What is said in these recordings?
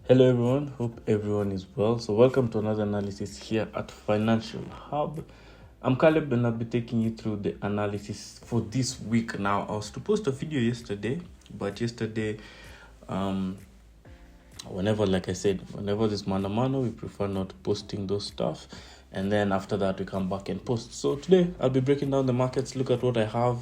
Hello everyone, hope everyone is well. So welcome to another analysis here at Financial Hub. I'm Caleb and I'll be taking you through the analysis for this week. Now, I was to post a video yesterday, but whenever there's mano, we prefer not posting those stuff. And then after that, we come back and post. So today, I'll be breaking down the markets, look at what I have.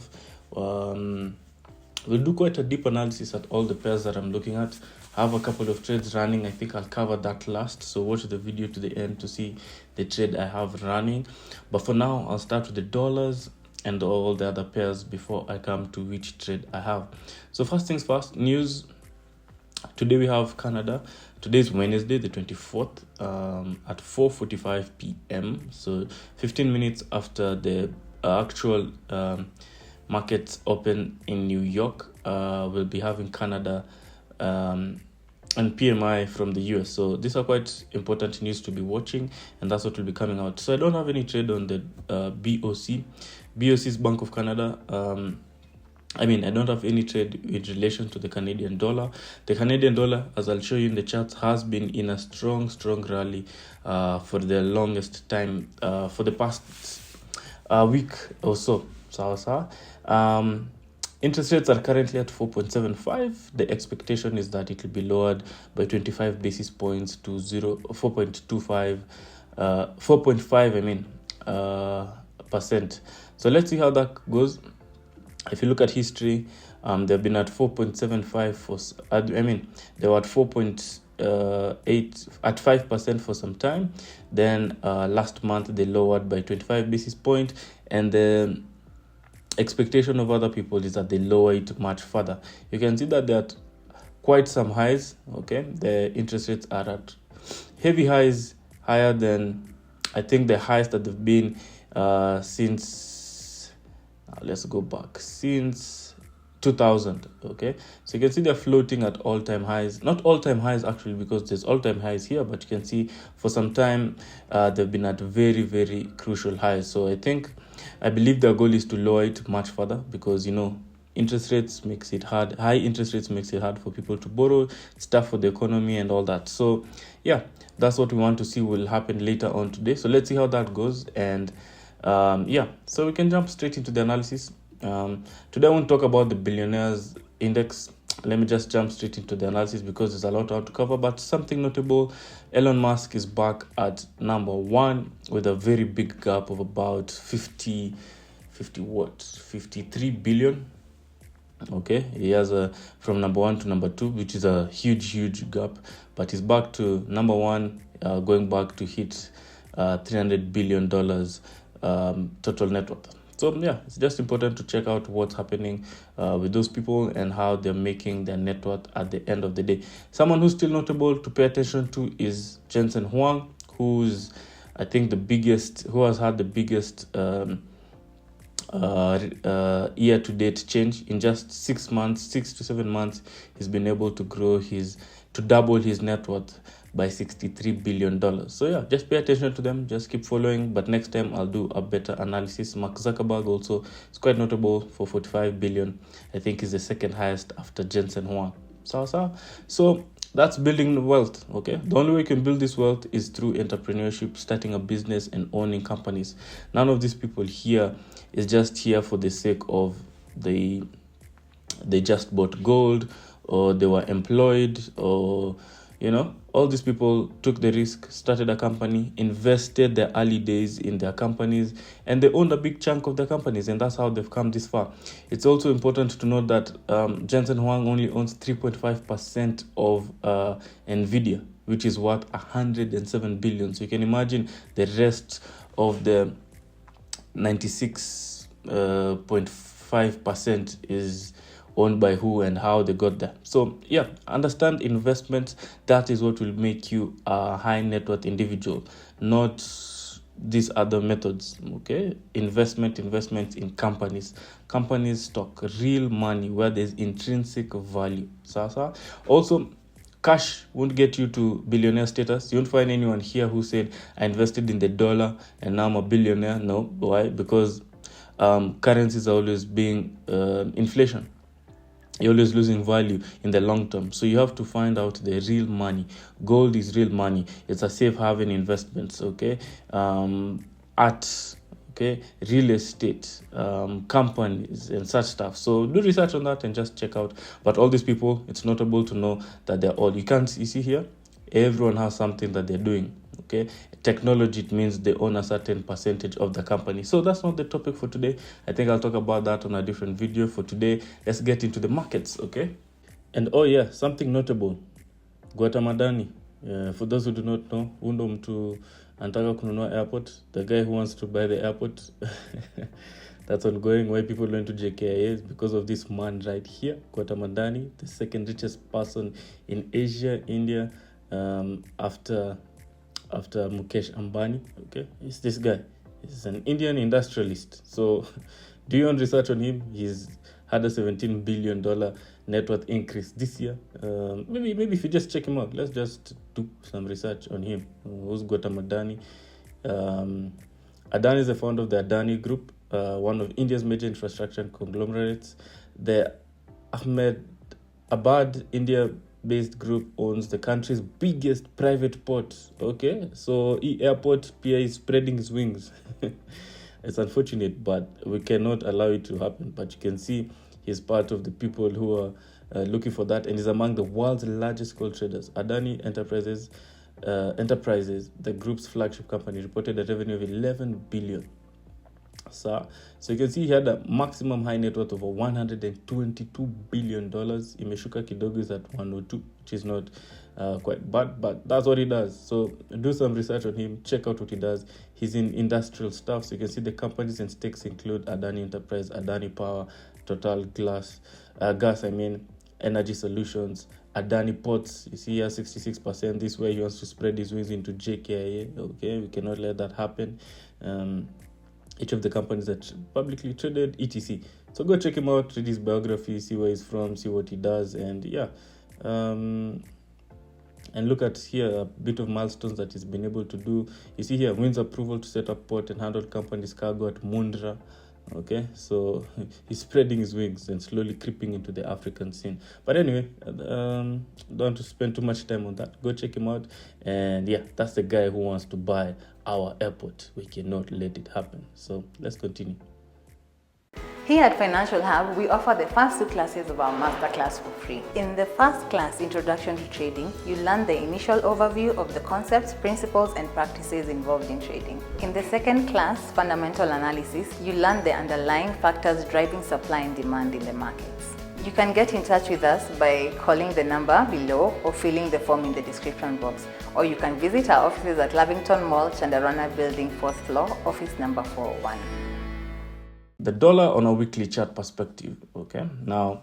We'll do quite a deep analysis at all the pairs that I'm looking at. I have a couple of trades running. I think I'll cover that last. So watch the video to the end to see the trade I have running. But for now, I'll start with the dollars and all the other pairs before I come to which trade I have. So first things first, news. Today we have Canada. Today is Wednesday, the 24th, at 4:45 p.m. So 15 minutes after the actual markets open in New York, we'll be having Canada and PMI from the US. So these are quite important news to be watching, and that's what will be coming out. So I don't have any trade on the BOC. BOC is Bank of Canada. I don't have any trade in relation to the Canadian dollar. The Canadian dollar, as I'll show you in the charts, has been in a strong rally for the longest time, for the past week or so. Interest rates are currently at 4.75. The expectation is that it will be lowered by 25 basis points to 4.5 percent. So let's see how that goes. If you look at history, they've been at 4.75 they were at 4.8 at 5% for some time. Then last month they lowered by 25 basis points, and the expectation of other people is that they lower it much further. You can see that they're at quite some highs. Okay, the interest rates are at heavy highs, higher than I think the highest that they've been since since 2000. Okay, so you can see they're floating at all-time highs. Not all-time highs actually, because there's all-time highs here, but you can see for some time they've been at very crucial highs. So I believe their goal is to lower it much further, because interest rates makes it hard. High interest rates makes it hard for people to borrow stuff for the economy and all that. So yeah, that's what we want to see will happen later on today. So let's see how that goes. And so we can jump straight into the analysis. Today I won't talk about the billionaires index. Let me just jump straight into the analysis because there's a lot to cover. But something notable, Elon Musk is back at number one with a very big gap of about 53 billion. Okay, he has from number one to number two, which is a huge gap, but he's back to number one, going back to hit $300 billion total net worth. So yeah, it's just important to check out what's happening with those people and how they're making their net worth at the end of the day. Someone who's still notable to pay attention to is Jensen Huang, who's I think who has had the biggest year-to-date change. In just 6 to 7 months, he's been able to double his net worth by $63 billion. So yeah, just pay attention to them, just keep following. But next time I'll do a better analysis. Mark Zuckerberg also is quite notable for 45 billion. I think is the second highest after Jensen Huang. So that's building wealth. Okay, the only way you can build this wealth is through entrepreneurship, starting a business and owning companies. None of these people here is just here for the sake of they just bought gold, or they were employed, or all these people took the risk, started a company, invested their early days in their companies, and they owned a big chunk of their companies, and that's how they've come this far. It's also important to note that Jensen Huang only owns 3.5% of NVIDIA, which is worth $107 billion. So you can imagine the rest of the 96.5% is owned by who and how they got there. So yeah, understand investments. That is what will make you a high net worth individual, not these other methods. Okay, investment in companies stock, real money where there's intrinsic value. Also, cash won't get you to billionaire status. You won't find anyone here who said I invested in the dollar and now I'm a billionaire. No. Why? Because currencies are always being inflation. you're always losing value in the long term. So you have to find out the real money. Gold is real money. It's a safe haven investments, okay? Art, okay, real estate, companies and such stuff. So do research on that and just check out. But all these people, it's notable to know that they're all, you see here, everyone has something that they're doing. Okay, technology, it means they own a certain percentage of the company. So that's not the topic for today. I think I'll talk about that on a different video. For today, let's get into the markets. Okay, and oh yeah, something notable, Guatamadani. For those who do not know, undo mtu anataka kununua airport, the guy who wants to buy the airport. That's ongoing. Why people went to JKIA is because of this man right here, Guatamadani, the second richest person in Asia, India, after Mukesh Ambani. Okay, it's this guy. He's an Indian industrialist. So do you want research on him? He's had a $17 billion net worth increase this year. Maybe if you just check him out, let's just do some research on him. Who's Gautam Adani? Adani is the founder of the Adani Group, one of India's major infrastructure conglomerates. The Ahmedabad, India-based group owns the country's biggest private port. Okay, so airport PA is spreading his wings. It's unfortunate, but we cannot allow it to happen. But you can see he's part of the people who are looking for that, and is among the world's largest gold traders. Adani Enterprises, the group's flagship company, reported a revenue of 11 billion. So you can see he had a maximum high net worth of $122 billion. Imeshuka kidogo is at 102, which is not quite bad, but that's what he does. So do some research on him, check out what he does. He's in industrial stuff, so you can see the companies and stakes include Adani Enterprise, Adani Power, Total Gas, Energy Solutions, Adani Ports. You see here 66%. This way he wants to spread his wings into JKIA. Okay, we cannot let that happen. Each of the companies that publicly traded, etc. So go check him out, read his biography, see where he's from, see what he does, and yeah. And look at here a bit of milestones that he's been able to do. You see here, wins approval to set up port and handle company's cargo at Mundra. Okay, so he's spreading his wings and slowly creeping into the African scene. But anyway, don't want to spend too much time on that. Go check him out. And yeah, that's the guy who wants to buy our airport. We cannot let it happen. So let's continue. Here at Financial Hub, we offer the first 2 classes of our Masterclass for free. In the first class, Introduction to Trading, you learn the initial overview of the concepts, principles, and practices involved in trading. In the second class, Fundamental Analysis, you learn the underlying factors driving supply and demand in the markets. You can get in touch with us by calling the number below or filling the form in the description box. Or you can visit our offices at Lavington Mall, Chandarana Building, 4th floor, office number 401. The dollar on a weekly chart perspective. Okay, now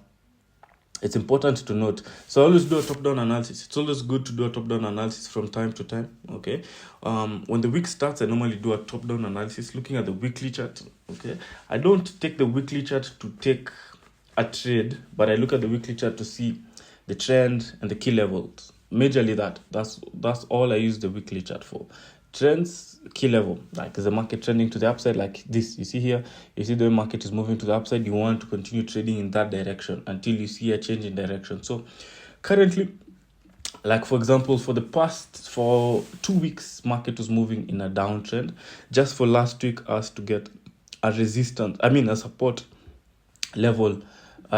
it's important to note, so always do a top-down analysis. It's always good to do a top-down analysis from time to time. Okay, when the week starts, I normally do a top-down analysis looking at the weekly chart. Okay, I don't take the weekly chart to take a trade, but I look at the weekly chart to see the trend and the key levels. Majorly that's all I use the weekly chart for. Trends, key level, like is the market trending to the upside like this? You see here, you see the market is moving to the upside. You want to continue trading in that direction until you see a change in direction. So currently, like for example, for 2 weeks, market was moving in a downtrend. Just for last week, us to get a support level,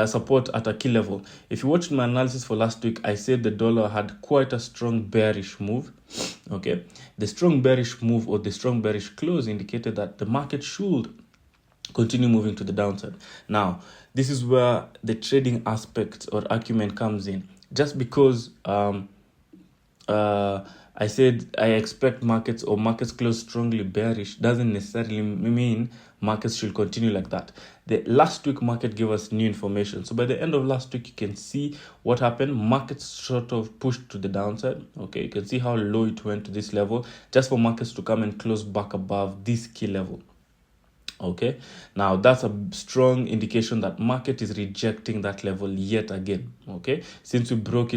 support at a key level. If you watched my analysis for last week, I said the dollar had quite a strong bearish move. Okay, the strong bearish move or the strong bearish close indicated that the market should continue moving to the downside. Now, this is where the trading aspect or argument comes in. Just because I said I expect markets close strongly bearish doesn't necessarily mean markets should continue like that. The last week market gave us new information. So by the end of last week, you can see what happened. Markets sort of pushed to the downside. Okay, you can see how low it went to this level just for markets to come and close back above this key level. Okay, now that's a strong indication that market is rejecting that level yet again. Okay, since we broke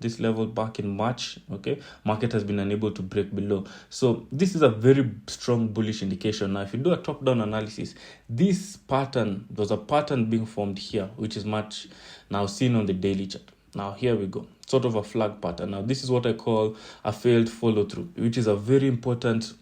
this level back in March. Okay, market has been unable to break below, so this is a very strong bullish indication. Now if you do a top-down analysis, this pattern, there's a pattern being formed here which is much now seen on the daily chart. Now here we go, sort of a flag pattern. Now this is what I call a failed follow through, which is a very important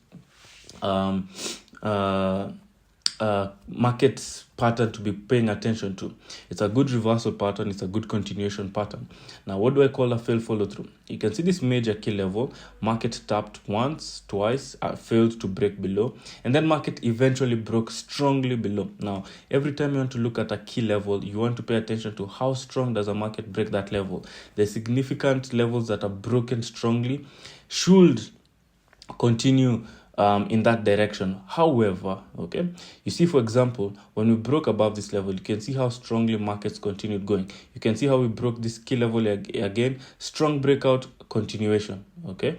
market pattern to be paying attention to. It's a good reversal pattern, it's a good continuation pattern. Now what do I call a failed follow through? You can see this major key level, market tapped once, twice, failed to break below, and then market eventually broke strongly below. Now every time you want to look at a key level, you want to pay attention to how strong does a market break that level. The significant levels that are broken strongly should continue in that direction. However, okay, you see, for example, when we broke above this level, you can see how strongly markets continued going. You can see how we broke this key level again, strong breakout, continuation. Okay,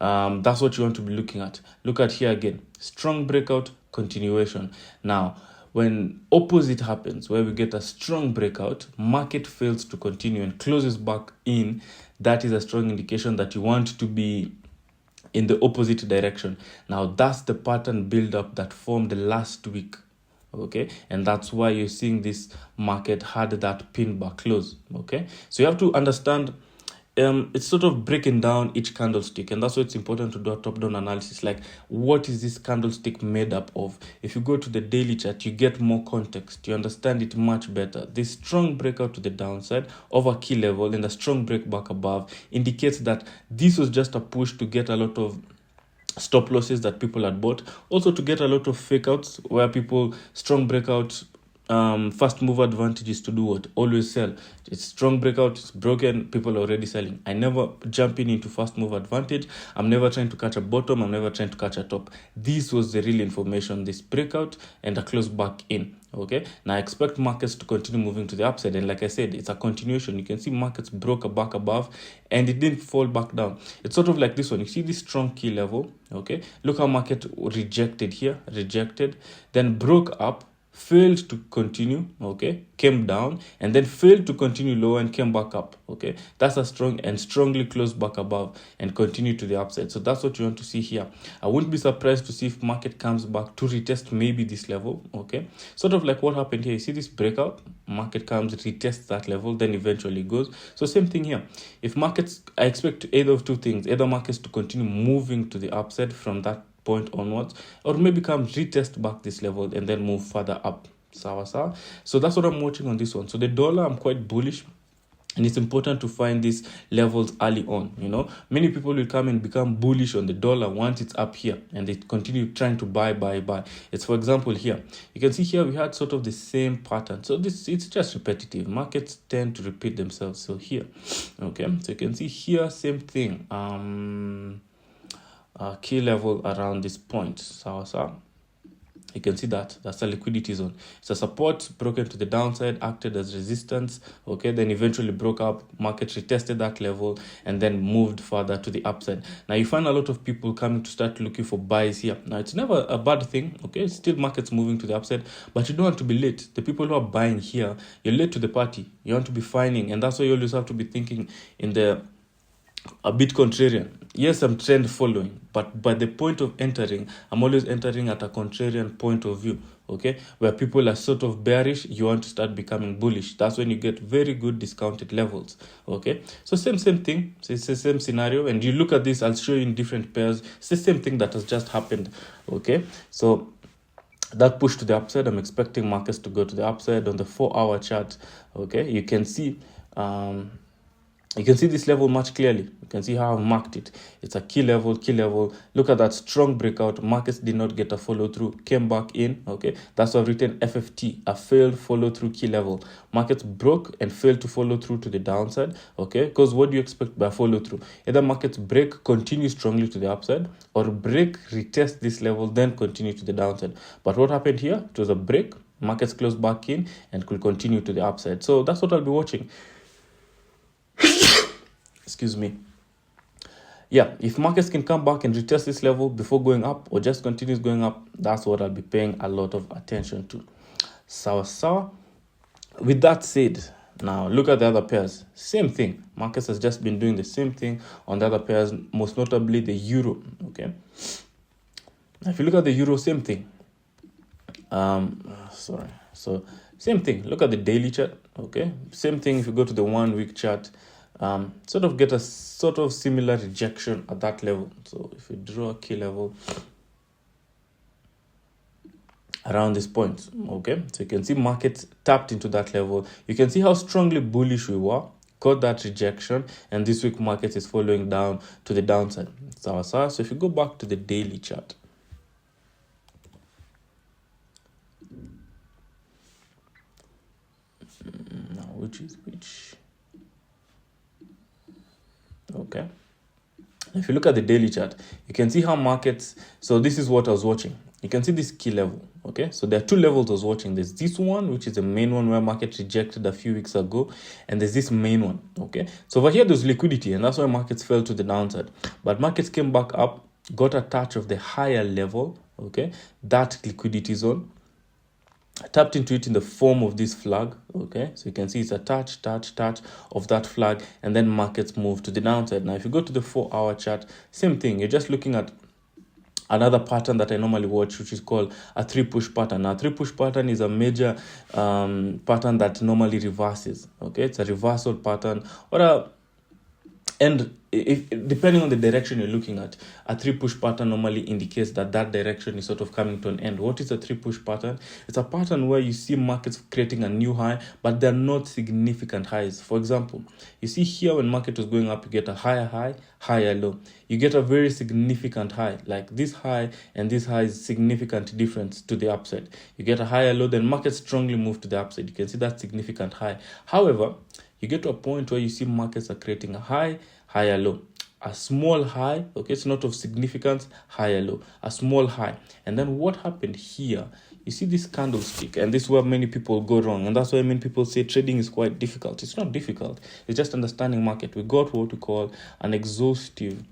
that's what you want to be looking at. Look at here again, strong breakout, continuation. Now when opposite happens, where we get a strong breakout, market fails to continue and closes back in, that is a strong indication that you want to be in the opposite direction. Now that's the pattern build up that formed last week, okay, and that's why you're seeing this market had that pin bar close. Okay, so you have to understand it's sort of breaking down each candlestick, and that's why it's important to do a top-down analysis, like what is this candlestick made up of. If you go to the daily chart, you get more context, you understand it much better. This strong breakout to the downside of a key level and a strong break back above indicates that this was just a push to get a lot of stop losses that people had bought, also to get a lot of fake outs where people strong breakout, fast move advantage is to do what? Always sell. It's strong breakout, it's broken, people are already selling. I never jump into fast move advantage. I'm never trying to catch a bottom, I'm never trying to catch a top. This was the real information, this breakout and a close back in. Okay, now I expect markets to continue moving to the upside, and like I said, it's a continuation. You can see markets broke a back above and it didn't fall back down. It's sort of like this one. You see this strong key level. Okay, look how market rejected here, rejected, then broke up, failed to continue, okay, came down, and then failed to continue lower and came back up. Okay, that's a strong and strongly closed back above and continue to the upside. So that's what you want to see here. I wouldn't be surprised to see if market comes back to retest maybe this level. Okay, sort of like what happened here. You see this breakout, market comes, retests that level, then eventually goes. So same thing here. If markets, I expect either of two things, either markets to continue moving to the upside from that point onwards, or maybe come retest back this level and then move further up. So that's what I'm watching on this one. So the dollar, I'm quite bullish, and it's important to find these levels early on. You know, many people will come and become bullish on the dollar once it's up here, and they continue trying to buy. It's, for example, here you can see here we had sort of the same pattern. So this, it's just repetitive. Markets tend to repeat themselves. So here, okay, so you can see here same thing. Key level around this point. So you can see that that's a liquidity zone. It's a support broken to the downside, acted as resistance, okay, then eventually broke up, market retested that level and then moved further to the upside. Now you find a lot of people coming to start looking for buys here. Now it's never a bad thing, okay, still markets moving to the upside, but you don't want to be late. The people who are buying here, you're late to the party. You want to be finding, and that's why you always have to be thinking in the a bit contrarian. Yes, I'm trend following, but by the point of entering, I'm always entering at a contrarian point of view, okay, where people are sort of bearish, you want to start becoming bullish. That's when you get very good discounted levels, okay. So same thing, so it's the same scenario, and you look at this, I'll show you in different pairs. It's the same thing that has just happened, okay. So that push to the upside, I'm expecting markets to go to the upside on the 4-hour chart, okay. You can see this level much clearly. You can see how I've marked it. It's a key level. Look at that strong breakout. Markets did not get a follow through, came back in. Okay, that's why I've written FFT, a failed follow through key level. Markets broke and failed to follow through to the downside. Okay, because what do you expect by follow through? Either markets break, continue strongly to the upside, or break, retest this level, then continue to the downside. But what happened here? It was a break. Markets closed back in and could continue to the upside. So that's what I'll be watching. Excuse me. Yeah, if markets can come back and retest this level before going up or just continues going up, that's what I'll be paying a lot of attention to. So with that said, now look at the other pairs. Same thing. Markets has just been doing the same thing on the other pairs, most notably the euro. Okay. Now if you look at the euro, same thing. So Same thing, look at the daily chart. Okay, same thing. If you go to the 1 week chart, sort of get a sort of similar rejection at that level. So if you draw a key level around this point, okay, so you can see markets tapped into that level. You can see how strongly bullish we were, got that rejection, and this week market is following down to the downside. So if you go back to the daily chart, now which okay, if you look at the daily chart, you can see how markets, so this is what I was watching. You can see this key level. Okay, so there are two levels I was watching. There's this one, which is the main one where market rejected a few weeks ago, and there's this main one. Okay, so over here there's liquidity, and that's why markets fell to the downside, but markets came back up, got a touch of the higher level, okay, that liquidity zone, tapped into it in the form of this flag. Okay, so you can see it's a touch of that flag, and then markets move to the downside. Now if you go to the 4-hour chart, same thing. You're just looking at another pattern that I normally watch, which is called a 3-push pattern. Now, 3-push pattern is a major pattern that normally reverses. Okay, it's a reversal pattern, or depending on the direction you're looking at, a 3-push pattern normally indicates that direction is sort of coming to an end. What is a 3-push pattern? It's a pattern where you see markets creating a new high, but they're not significant highs. For example, you see here when market was going up, you get a higher high, higher low. You get a very significant high, like this high and this high is significant difference to the upside. You get a higher low, then markets strongly move to the upside. You can see that significant high. However, you get to a point where you see markets are creating a high, higher low, a small high, okay, it's not of significance, higher low, a small high. And then what happened here, you see this candlestick, and this is where many people go wrong, and that's why many people say trading is quite difficult. It's not difficult, it's just understanding market. We got what we call an exhaustive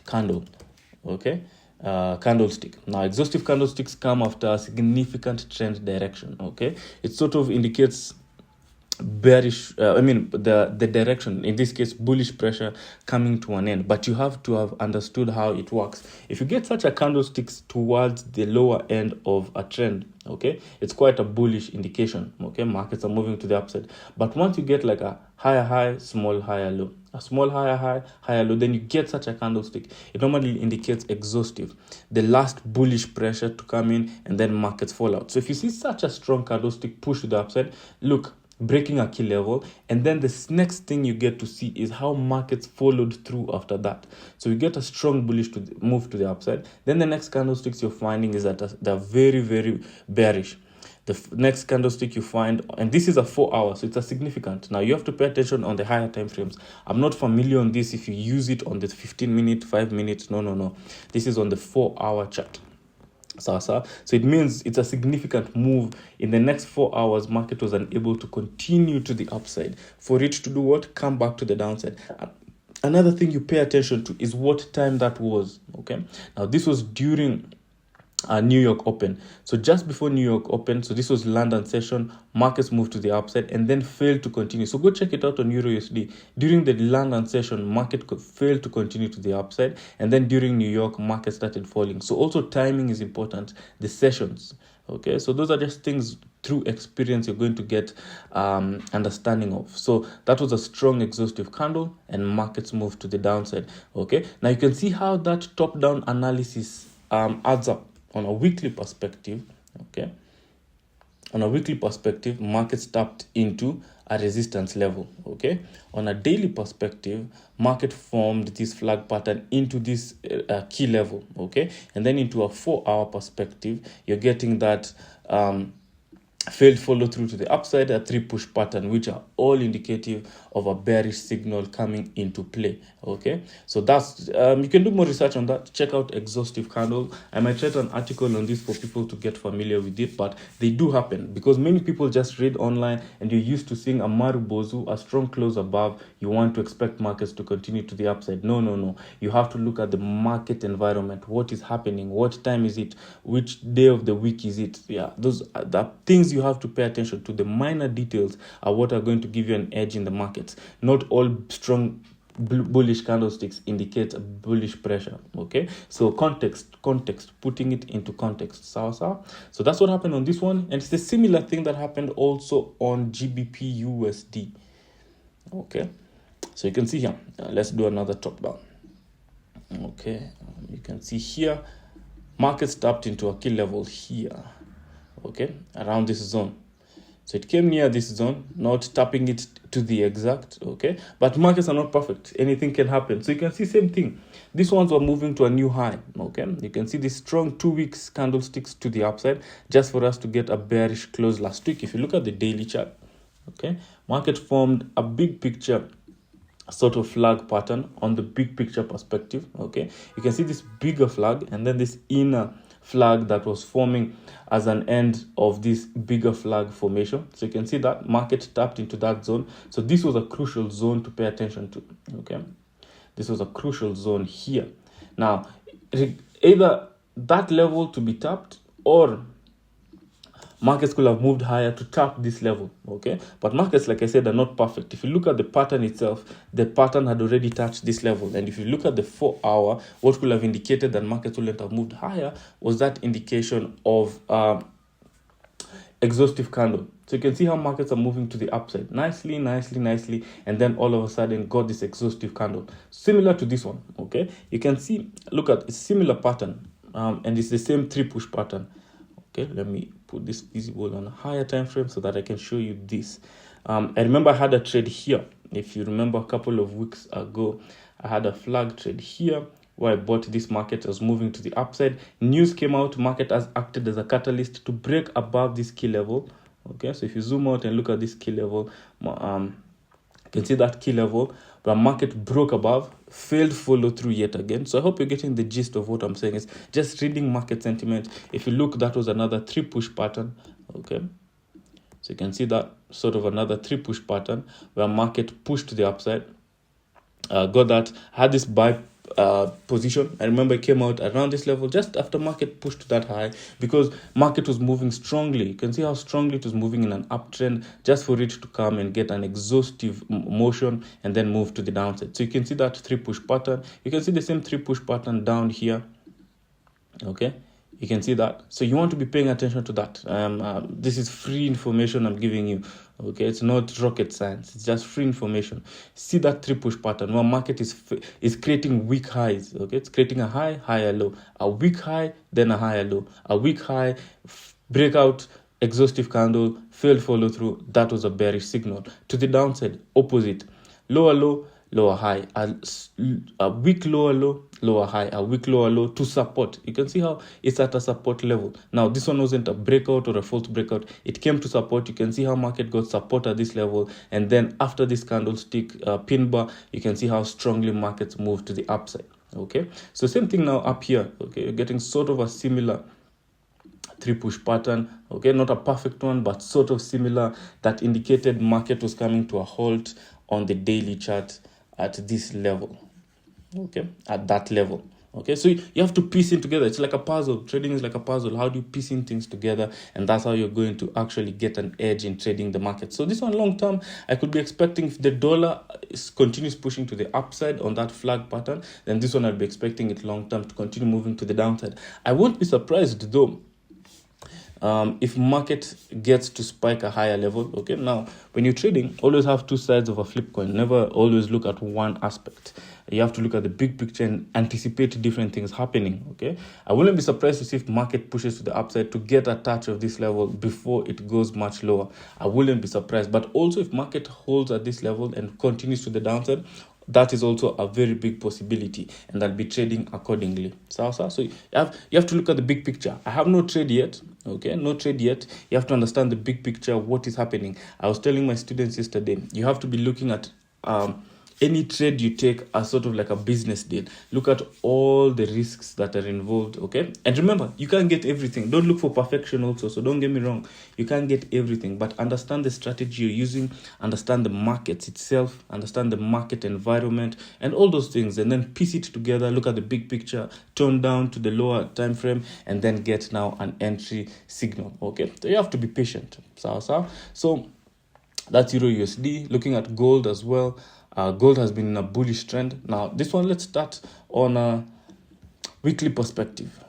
candle, okay, candlestick. Now exhaustive candlesticks come after a significant trend direction. Okay, it sort of indicates bearish, the direction, in this case bullish pressure, coming to an end. But you have to have understood how it works. If you get such a candlestick towards the lower end of a trend, okay, it's quite a bullish indication. Okay, markets are moving to the upside. But once you get like a higher high, small higher low, a small higher high, higher low, then you get such a candlestick, it normally indicates exhaustive, the last bullish pressure to come in, and then markets fall out. So if you see such a strong candlestick push to the upside, look, breaking a key level, and then the next thing you get to see is how markets followed through after that. So you get a strong bullish move to the upside. Then the next candlesticks you're finding is that they're very, very bearish. The next candlestick you find, and this is a 4 hours, so it's a significant. Now you have to pay attention on the higher time frames. I'm not familiar on this if you use it on the 15-minute, 5 minutes. No. This is on the 4-hour chart. So it means it's a significant move. In the next 4 hours, market was unable to continue to the upside. For it to do what? Come back to the downside. Another thing you pay attention to is what time that was. Okay, now this was during New York Open. So just before New York Open, so this was London session, markets moved to the upside and then failed to continue. So go check it out on Euro USD. During the London session, market failed to continue to the upside, and then during New York, market started falling. So also timing is important, the sessions. Okay, so those are just things through experience you're going to get understanding of. So that was a strong exhaustive candle, and markets moved to the downside. Okay, now you can see how that top-down analysis adds up. On a weekly perspective, okay, on a weekly perspective, markets tapped into a resistance level. Okay, on a daily perspective, market formed this flag pattern into this key level. Okay, and then into a 4-hour perspective, you're getting that failed follow through to the upside, a 3-push pattern, which are all indicative of a bearish signal coming into play. Okay, so that's you can do more research on that. Check out exhaustive candle. I might write an article on this for people to get familiar with it, but they do happen because many people just read online and you're used to seeing a marubozu, a strong close above. You want to expect markets to continue to the upside. No. You have to look at the market environment. What is happening? What time is it? Which day of the week is it? Yeah, those are the things you have to pay attention to. The minor details are what are going to give you an edge in the markets. Not all strong bullish candlesticks indicates a bullish pressure. Okay, so context, putting it into context. So that's what happened on this one, and it's a similar thing that happened also on GBP USD. Okay, so you can see here, let's do another top down. Okay, you can see here markets tapped into a key level here, okay, around this zone. So it came near this zone, not tapping it to the exact, okay? But markets are not perfect. Anything can happen. So you can see same thing. These ones were moving to a new high, okay? You can see these strong 2 weeks candlesticks to the upside just for us to get a bearish close last week. If you look at the daily chart, okay? Market formed a big picture sort of flag pattern on the big picture perspective, okay? You can see this bigger flag and then this inner flag that was forming as an end of this bigger flag formation. So you can see that market tapped into that zone. So this was a crucial zone to pay attention to, okay? This was a crucial zone here. Now, either that level to be tapped or markets could have moved higher to tap this level, okay? But markets, like I said, are not perfect. If you look at the pattern itself, the pattern had already touched this level. And if you look at the 4 hour, what could have indicated that markets wouldn't have moved higher was that indication of exhaustive candle. So you can see how markets are moving to the upside nicely, and then all of a sudden got this exhaustive candle. Similar to this one, okay? You can see, look at a similar pattern, and it's the same 3 push pattern. Okay, let me put this visible on a higher time frame so that I can show you this. I remember I had a trade here. If you remember a couple of weeks ago, I had a flag trade here where I bought this market as moving to the upside. News came out, market has acted as a catalyst to break above this key level. Okay, so if you zoom out and look at this key level, you can see that key level, but market broke above, failed follow through yet again. So I hope you're getting the gist of what I'm saying. It's just reading market sentiment. If you look, that was another 3 push pattern, okay? So you can see that sort of another 3 push pattern where market pushed to the upside, got that, had this buy position. I remember it came out around this level just after market pushed that high because market was moving strongly. You can see how strongly it was moving in an uptrend just for it to come and get an exhaustive motion and then move to the downside. So you can see that 3 push pattern. You can see the same 3 push pattern down here, okay? You can see that. So you want to be paying attention to that. This is free information I'm giving you. Okay, it's not rocket science. It's just free information. See that 3 push pattern where market is creating weak highs. Okay, it's creating a high, higher low, a weak high, then a higher low, a weak high, breakout, exhaustive candle, failed follow through. That was a bearish signal. To the downside, opposite, lower low, lower high, a weak lower low, lower high, a weak lower low to support. You can see how it's at a support level. Now this one wasn't a breakout or a false breakout. It came to support. You can see how market got support at this level, and then after this candlestick pin bar, you can see how strongly markets move to the upside. Okay, so same thing now up here. Okay, you're getting sort of a similar 3 push pattern, okay, not a perfect one, but sort of similar, that indicated market was coming to a halt on the daily chart at this level, okay, at that level. Okay, so you have to piece it together. It's like a puzzle. Trading is like a puzzle. How do you piece in things together? And that's how you're going to actually get an edge in trading the market. So this one long term, I could be expecting if the dollar continues pushing to the upside on that flag pattern, then this one I'll be expecting it long term to continue moving to the downside. I won't be surprised though if market gets to spike a higher level. Okay, now when you're trading, always have 2 sides of a flip coin. Never always look at one aspect. You have to look at the big picture and anticipate different things happening. Okay, I wouldn't be surprised to see if market pushes to the upside to get a touch of this level before it goes much lower. I wouldn't be surprised. But also if market holds at this level and continues to the downside, that is also a very big possibility, and I'll be trading accordingly. So you have to look at the big picture. I have no trade yet. Okay, no trade yet. You have to understand the big picture, what is happening. I was telling my students yesterday, you have to be looking at any trade you take as sort of like a business deal. Look at all the risks that are involved, okay? And remember, you can't get everything. Don't look for perfection also, so don't get me wrong. You can't get everything, but understand the strategy you're using, understand the market itself, understand the market environment, and all those things, and then piece it together, look at the big picture, tone down to the lower time frame, and then get now an entry signal, okay? So you have to be patient. So that's Euro USD. Looking at gold as well. Gold has been in a bullish trend. Now this one, let's start on a weekly perspective.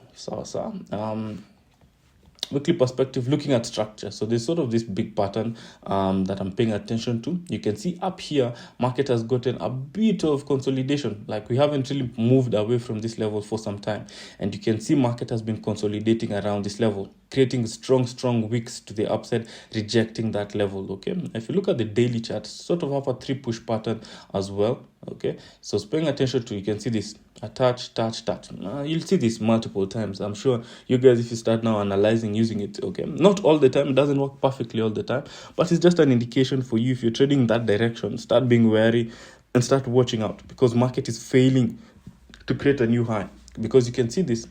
Weekly perspective, looking at structure. So there's sort of this big pattern that I'm paying attention to. You can see up here, market has gotten a bit of consolidation. Like we haven't really moved away from this level for some time. And you can see market has been consolidating around this level, creating strong wicks to the upside, rejecting that level. Okay, if you look at the daily chart, sort of have a 3 push pattern as well. Okay, so paying attention to, you can see this touch. You'll see this multiple times. I'm sure you guys, if you start now analyzing using it, okay, not all the time, it doesn't work perfectly all the time, but it's just an indication for you. If you're trading in that direction, start being wary and start watching out, because market is failing to create a new high. Because you can see this,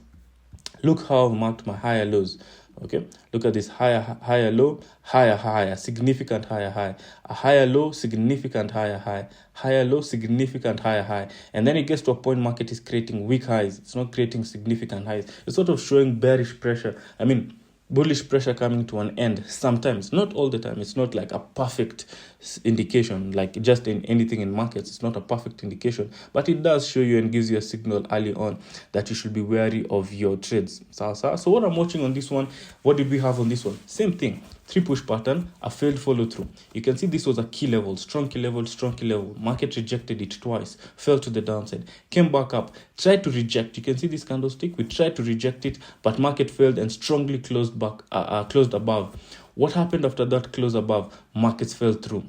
look how I've marked my higher lows. Okay, look at this higher low, higher, significant higher high, a higher low, significant higher low, significant higher high. And then it gets to a point market is creating weak highs. It's not creating significant highs. It's sort of showing bearish pressure. Bullish pressure coming to an end sometimes, not all the time. It's not like a perfect indication, like just in anything in markets. It's not a perfect indication, but it does show you and gives you a signal early on that you should be wary of your trades. So what I'm watching on this one, what did we have on this one? Same thing. 3 push pattern, a failed follow through. You can see this was a key level, strong key level. Market rejected it twice, fell to the downside, came back up, tried to reject. You can see this candlestick. We tried to reject it, but market failed and strongly closed above. What happened after that close above? Markets fell through,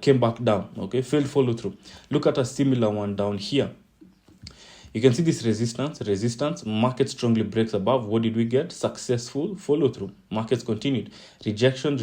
came back down. Okay, failed follow through. Look at a similar one down here. You can see this resistance, market strongly breaks above. What did we get? Successful follow through. Markets continued. Rejection.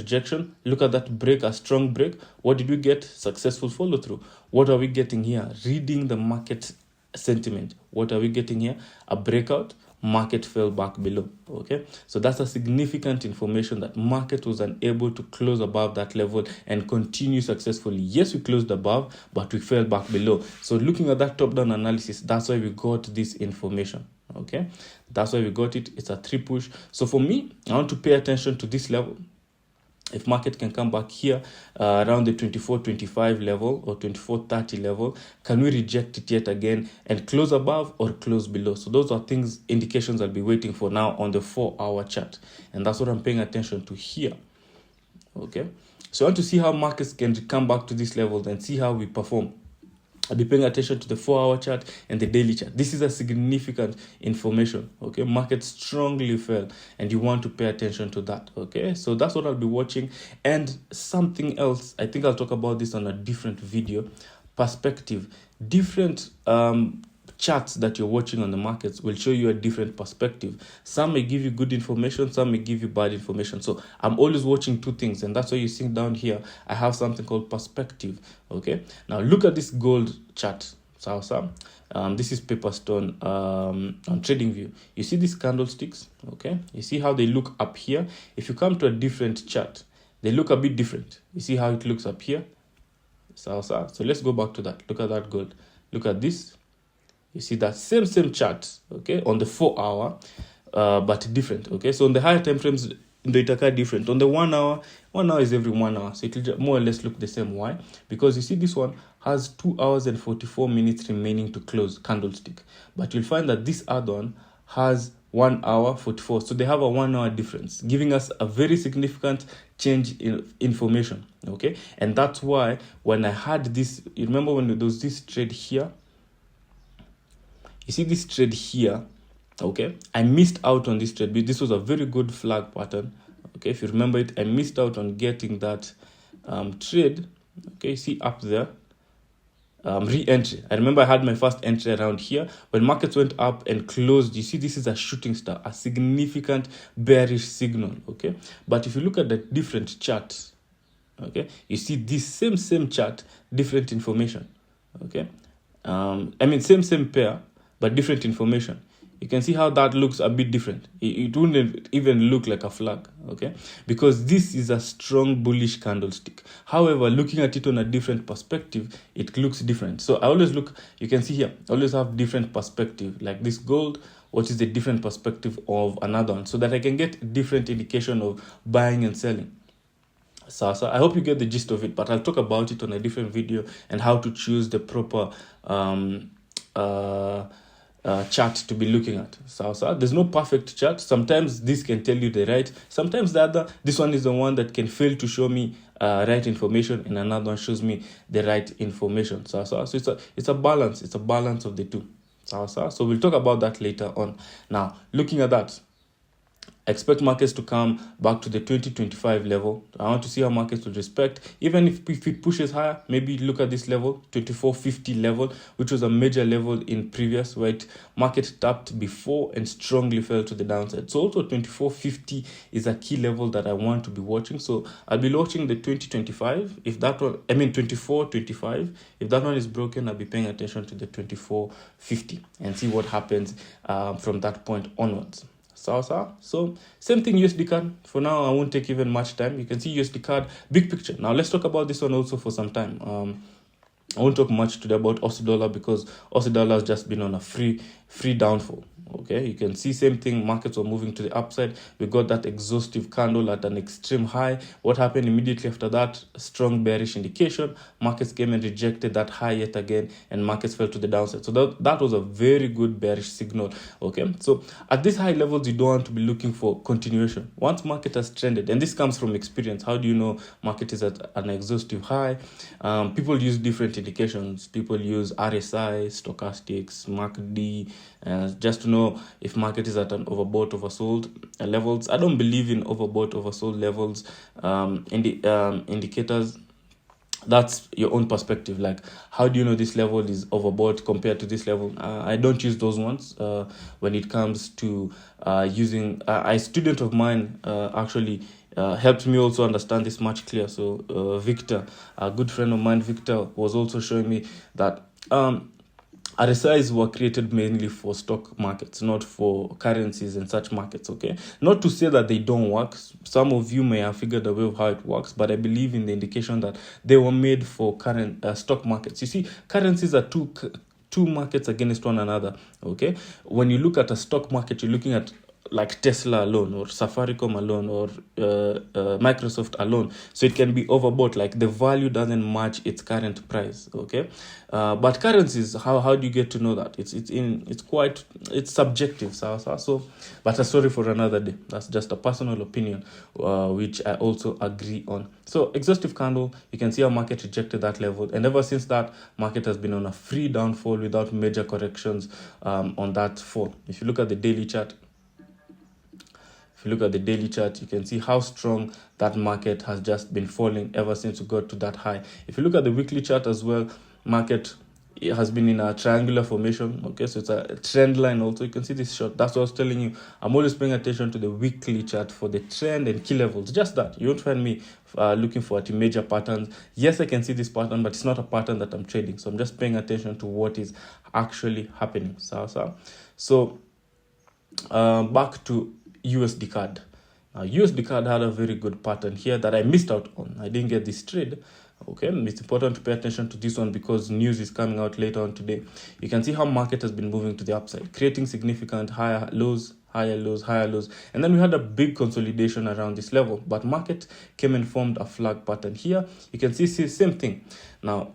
Look at that break, a strong break. What did we get? Successful follow through. What are we getting here? Reading the market sentiment. What are we getting here? A breakout. Market fell back below. Okay, so that's a significant information that market was unable to close above that level and continue successfully. Yes, we closed above, but we fell back below. So looking at that top-down analysis, that's why we got this information. Okay, that's why we got it. It's a 3 push. So for me, I want to pay attention to this level. If market can come back here around the 24.25 level or 24.30 level, can we reject it yet again and close above or close below? So those are indications I'll be waiting for now on the 4-hour chart. And that's what I'm paying attention to here. Okay, so I want to see how markets can come back to this level and see how we perform. I'll be paying attention to the 4-hour chart and the daily chart. This is a significant information. Okay, market strongly fell and you want to pay attention to that. Okay, so that's what I'll be watching. And something else, I think I'll talk about this on a different video. Perspective. Different charts that you're watching on the markets will show you a different perspective. Some may give you good information, some may give you bad information. So I'm always watching 2 things, and that's why you see down here I have something called perspective. Okay, now look at this gold chart. This is Paperstone on TradingView. You see these candlesticks. Okay, you see how they look up here. If you come to a different chart, they look a bit different. You see how it looks up here. So let's go back to that. Look at that gold. Look at this. You see that same chart, okay, on the 4-hour, but different. Okay, so on the higher time frames, the itaka different. On the 1 hour, 1 hour is every 1 hour, so it will more or less look the same. Why? Because you see this one has 2 hours and 44 minutes remaining to close candlestick, but you'll find that this other one has 1 hour 44, so they have a 1 hour difference, giving us a very significant change in information. Okay, and that's why when I had this, you remember when there was this trade here. You see this trade here, okay? I missed out on this trade. This was a very good flag pattern, okay? If you remember it, I missed out on getting that trade, okay? See up there, re-entry. I remember I had my first entry around here. When markets went up and closed, you see this is a shooting star, a significant bearish signal, okay? But if you look at the different charts, okay, you see this same chart, different information, okay? Same pair, but different information. You can see how that looks a bit different. It wouldn't even look like a flag, okay? Because this is a strong bullish candlestick. However, looking at it on a different perspective, it looks different. So I always look, you can see here, I always have different perspective. Like this gold, what is the different perspective of another one? So that I can get different indication of buying and selling. So I hope you get the gist of it, but I'll talk about it on a different video and how to choose the proper chart to be looking at. So there's no perfect chart. Sometimes this can tell you the right, sometimes the other. This one is the one that can fail to show me right information, and another one shows me the right information. So it's a balance. It's a balance of the two. So we'll talk about that later on. Now, looking at that, expect markets to come back to the 2025 level. I want to see how markets will respect, even if it pushes higher. Maybe look at this level, 2450 level, which was a major level in previous, right? Market tapped before and strongly fell to the downside. So also 2450 is a key level that I want to be watching. So I'll be watching the 2025. If that one, 2425, if that one is broken, I'll be paying attention to the 2450 and see what happens from that point onwards. So same thing USD CAD. For now, I won't take even much time. You can see USD CAD, big picture. Now let's talk about this one also for some time. I won't talk much today about Aussie dollar because Aussie dollar has just been on a free downfall. Okay, you can see same thing. Markets were moving to the upside. We got that exhaustive candle at an extreme high. What happened immediately after that? A strong bearish indication. Markets came and rejected that high yet again, and markets fell to the downside. So that was a very good bearish signal. Okay, so at these high levels, you don't want to be looking for continuation. Once market has trended, and this comes from experience. How do you know market is at an exhaustive high? People use different indications. People use RSI, stochastics, MACD, just to know if market is at an overbought, oversold levels. I don't believe in overbought, oversold levels. Indicators, that's your own perspective. Like, how do you know this level is overbought compared to this level? I don't use those ones when it comes to using. A student of mine actually helped me also understand this much clearer. So Victor, a good friend of mine, Victor, was also showing me that RSIs were created mainly for stock markets, not for currencies and such markets, okay? Not to say that they don't work. Some of you may have figured a way of how it works, but I believe in the indication that they were made for current stock markets. You see, currencies are two markets against one another, okay? When you look at a stock market, you're looking at like Tesla alone or Safaricom alone or Microsoft alone. So it can be overbought, like the value doesn't match its current price, okay? But currencies, how do you get to know that? It's subjective. So but a story for another day. That's just a personal opinion, which I also agree on. So exhaustive candle, you can see how market rejected that level, and ever since that, market has been on a free downfall without major corrections on that fall. If you look at the daily chart, you can see how strong that market has just been falling ever since we got to that high. If you look at the weekly chart as well, market has been in a triangular formation. Okay, so it's a trend line also. You can see this short. That's what I was telling you. I'm always paying attention to the weekly chart for the trend and key levels. Just that. You won't find me looking for major patterns. Yes, I can see this pattern, but it's not a pattern that I'm trading. So I'm just paying attention to what is actually happening. So back to USD CAD. Now, USD CAD had a very good pattern here that I missed out on. I didn't get this trade. Okay, it's important to pay attention to this one because news is coming out later on today. You can see how market has been moving to the upside, creating significant higher lows, and then we had a big consolidation around this level, but market came and formed a flag pattern here. You can see same thing. Now,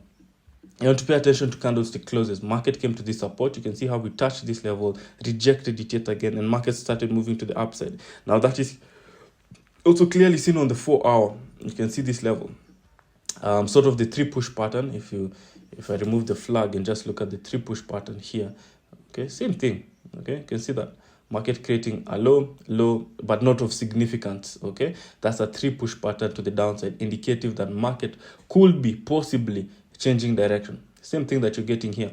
you want to pay attention to candlestick closes. Market came to this support. You can see how we touched this level, rejected it yet again, and market started moving to the upside. Now that is also clearly seen on the 4 hour. You can see this level, sort of the 3 push pattern. If I remove the flag and just look at the 3 push pattern here, okay, same thing. Okay, you can see that market creating a low, but not of significance. Okay, that's a 3 push pattern to the downside, indicative that market could be possibly changing direction. Same thing that you're getting here.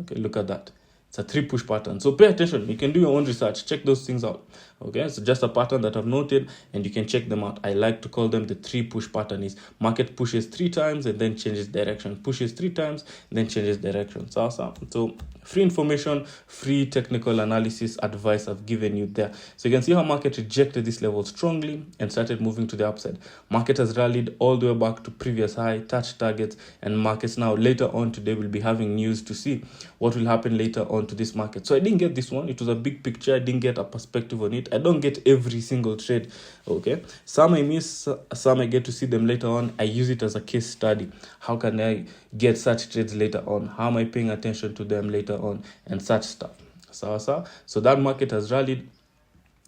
Okay, look at that. It's a 3 push pattern. So pay attention. You can do your own research. Check those things out. Okay, so just a pattern that I've noted, and you can check them out. I like to call them the 3 push pattern. Is market pushes 3 times and then changes direction. Pushes 3 times and then changes direction. So free information, free technical analysis advice I've given you there. So you can see how market rejected this level strongly and started moving to the upside. Market has rallied all the way back to previous high, touched targets, and markets now later on today will be having news to see what will happen later on onto this market. So I didn't get this one. It was a big picture. I didn't get a perspective on it. I don't get every single trade. Okay, some I miss, some I get to see them later on. I use it as a case study. How can I get such trades later on? How am I paying attention to them later on, and such stuff. So that market has rallied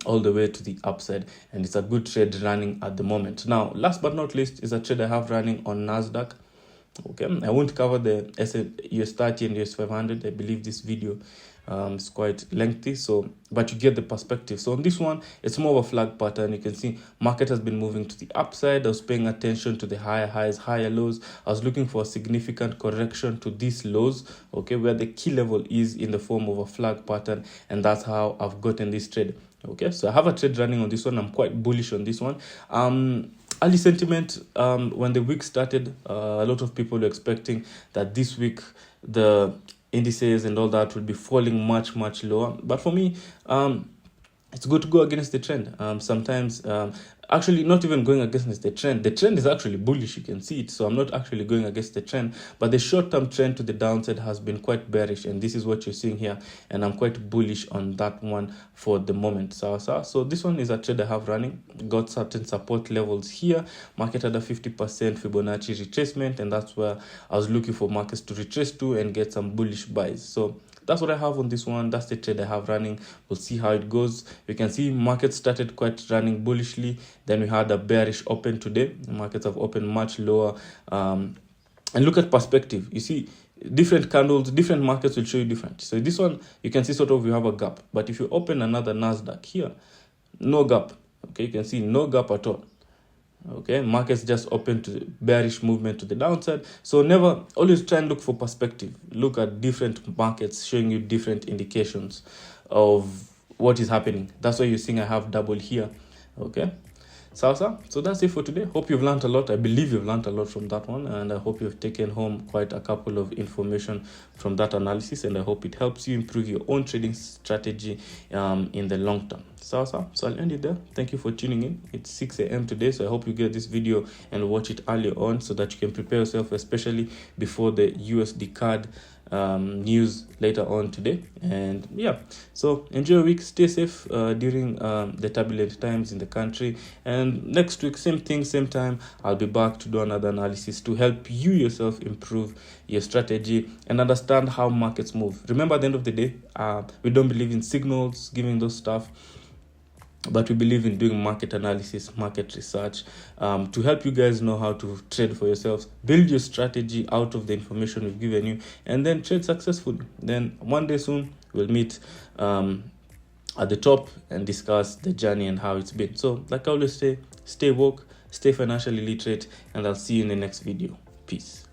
all the way to the upside, and it's a good trade running at the moment. Now, last but not least, is a trade I have running on NASDAQ. Okay, I won't cover the US 30 and US 500. I believe this video is quite lengthy, so but you get the perspective. So on this one, it's more of a flag pattern. You can see market has been moving to the upside. I was paying attention to the higher highs, higher lows. I was looking for a significant correction to these lows, okay, where the key level is in the form of a flag pattern, and that's how I've gotten this trade. Okay, so I have a trade running on this one. I'm quite bullish on this one. Early sentiment, when the week started, a lot of people were expecting that this week the indices and all that would be falling much lower. But for me, it's good to go against the trend. Sometimes, actually not even going against the trend. The trend is actually bullish, you can see it. So I'm not actually going against the trend, but the short-term trend to the downside has been quite bearish, and this is what you're seeing here. And I'm quite bullish on that one for the moment. So this one is a trade I have running. Got certain support levels here. Market had a 50% Fibonacci retracement, and that's where I was looking for markets to retrace to and get some bullish buys. So that's what I have on this one. That's the trade I have running. We'll see how it goes. You can see market started quite running bullishly. Then we had a bearish open today. The markets have opened much lower. And look at perspective. You see, different candles, different markets will show you different. So this one, you can see sort of you have a gap. But if you open another NASDAQ here, no gap. Okay, you can see no gap at all. Okay, markets just open to bearish movement to the downside. So always try and look for perspective. Look at different markets showing you different indications of what is happening. That's why you're seeing I have double here. Okay, so that's it for today. Hope you've learned a lot. I believe you've learned a lot from that one, and I hope you've taken home quite a couple of information from that analysis, and I hope it helps you improve your own trading strategy in the long term. So I'll end it there. Thank you for tuning in. It's 6 a.m. today, so I hope you get this video and watch it earlier on so that you can prepare yourself, especially before the USD CAD news later on today. And yeah, so enjoy your week. Stay safe during the turbulent times in the country, and next week, same thing, same time, I'll be back to do another analysis to help you yourself improve your strategy and understand how markets move. Remember, at the end of the day, we don't believe in signals, giving those stuff, but we believe in doing market analysis, market research, to help you guys know how to trade for yourselves, build your strategy out of the information we've given you, and then trade successfully. Then one day soon, we'll meet at the top and discuss the journey and how it's been. So like I always say, stay woke, stay financially literate, and I'll see you in the next video. Peace.